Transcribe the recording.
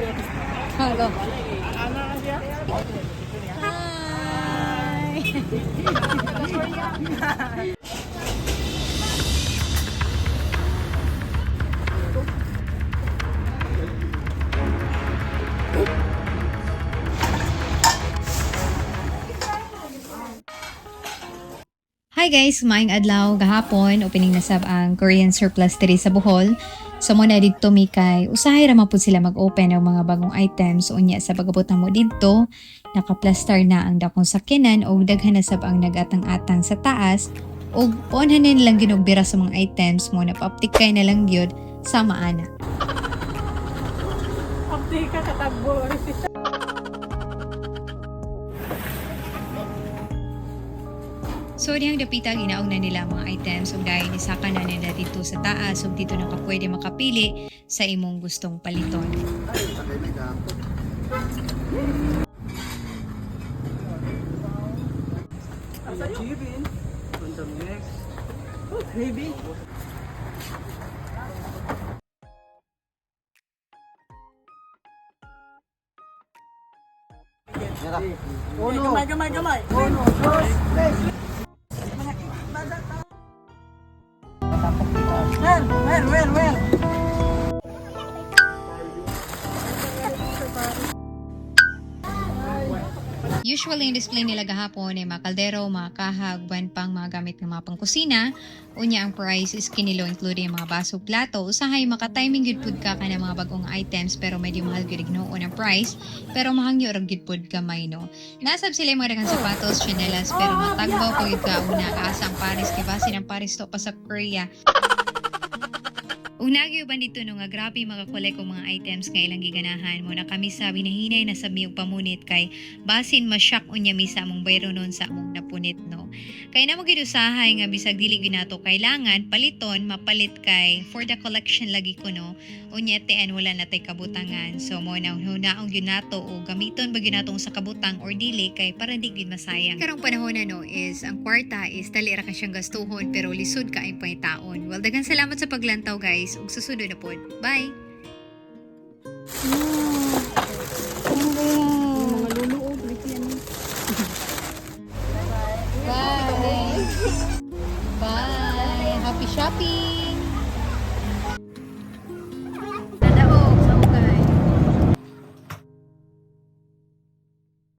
Hanggang. Hi! Hi guys, maayong adlaw gahapon opening na sab ang Korean surplus diri sa Bohol. So mo na didto mi kay usahay ra man pud sila mag-open ng mga bagong items unya sa pagabot na mo didto. Naka-plaster na ang dakong sakyanan og daghan na sab ang nagatang-atang sa taas og onhanin lang ginugbira sa mga items mo na paaptikay na lang gyud sa maana. Aptika katagbo. So dihang dapita ginaog na nila mga items ug dahil isaka na nila dito sa taas ug dito na ka pwede makapili sa imong gustong paliton. Heavy. Gamay. Uno, dos, tres. Well. Usually, yung display nila gahapon ay mga kaldero, mga kahag, buwan pang mga gamit ng mga pangkusina. Unya, ang price is kinilo including yung mga baso, plato. Usahay, maka-timing good food ka ng mga bagong items pero medyo mahal good ignoon ang price. Pero mahangyo rin good food kamay, no? Nasab sila yung mga dagang sapatos, chinelas, pero matagbaw ko yung kauna. Kaasa ang Paris, kibasin ang Paris to pa sa Korea. Ug nagyuban dito no nga grabe makakolek og mga items nga ilang giganahan mo na kami sa binahinay na sa miyog pamunit kay basin masyak unya mi sa among bayro nun sa among napunit no. Kay namo gid usahay nga bisag dili gyud nato kailangan paliton mapalit kay for the collection lagi ko no. Unya TN wala na tay kabutangan. So mo na hunaong gyud nato o gamiton ba gyud natong sa kabutang or dili kay para di gyud masayang. Karong panahon na no is ang kwarta is dali ra ka siyang gastuhon pero lisod ka ang pangitaon. Well daghang salamat sa paglantaw guys. Ug susunod na pod. Bye! Bye! Bye! Happy shopping!